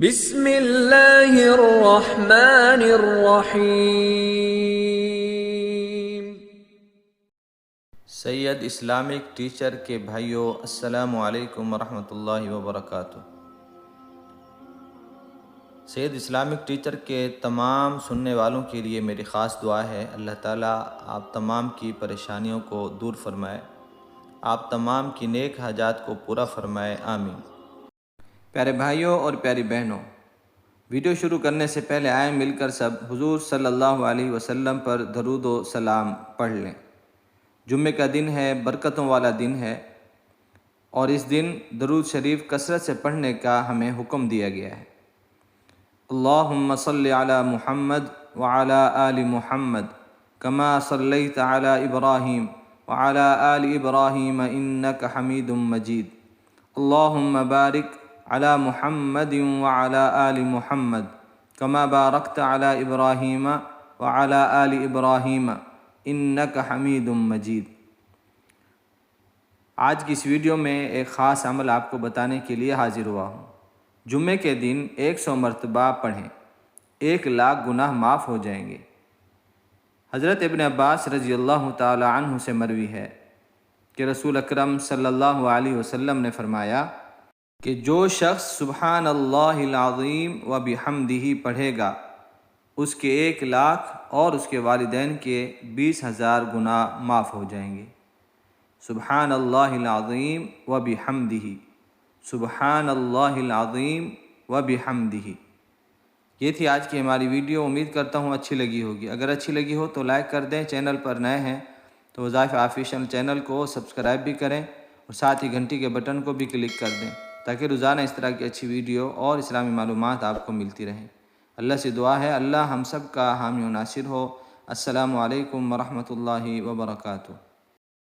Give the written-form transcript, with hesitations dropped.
بسم اللہ الرحمن الرحیم۔ سید اسلامک ٹیچر کے بھائیوں، السلام علیکم ورحمۃ اللہ وبرکاتہ۔ سید اسلامک ٹیچر کے تمام سننے والوں کے لیے میری خاص دعا ہے، اللہ تعالیٰ آپ تمام کی پریشانیوں کو دور فرمائے، آپ تمام کی نیک حاجات کو پورا فرمائے، آمین۔ پیارے بھائیوں اور پیاری بہنوں، ویڈیو شروع کرنے سے پہلے آئیں مل کر سب حضور صلی اللہ علیہ وسلم پر درود و سلام پڑھ لیں۔ جمعے کا دن ہے، برکتوں والا دن ہے، اور اس دن درود شریف کثرت سے پڑھنے کا ہمیں حکم دیا گیا ہے۔ اللہم صلی علی محمد وعلی آل محمد کما صلیت علی ابراہیم وعلی آل ابراہیم انک حمید مجید۔ اللہم بارک علی محمد وعلی آل محمد کما بارکت علی ابراہیم وعلی آل ابراہیم انک حمید مجید۔ آج کی اس ویڈیو میں ایک خاص عمل آپ کو بتانے کے لیے حاضر ہوا ہوں۔ جمعے کے دن 100 مرتبہ پڑھیں، 1,00,000 گناہ معاف ہو جائیں گے۔ حضرت ابن عباس رضی اللہ تعالی عنہ سے مروی ہے کہ رسول اکرم صلی اللہ علیہ وسلم نے فرمایا کہ جو شخص سبحان اللہ العظیم و بحمدہ پڑھے گا، اس کے 1,00,000 اور اس کے والدین کے 20,000 گناہ معاف ہو جائیں گے۔ سبحان اللہ العظیم و بحمدہ، سبحان اللہ العظیم و بحمدہ۔ یہ تھی آج کی ہماری ویڈیو، امید کرتا ہوں اچھی لگی ہوگی۔ اگر اچھی لگی ہو تو لائک کر دیں، چینل پر نئے ہیں تو وظائف آفیشیل چینل کو سبسکرائب بھی کریں، اور ساتھ ہی گھنٹی کے بٹن کو بھی کلک کر دیں تاکہ روزانہ اس طرح کی اچھی ویڈیو اور اسلامی معلومات آپ کو ملتی رہیں۔ اللہ سے دعا ہے اللہ ہم سب کا حامی و ناصر ہو۔ السلام علیکم ورحمۃ اللہ وبرکاتہ۔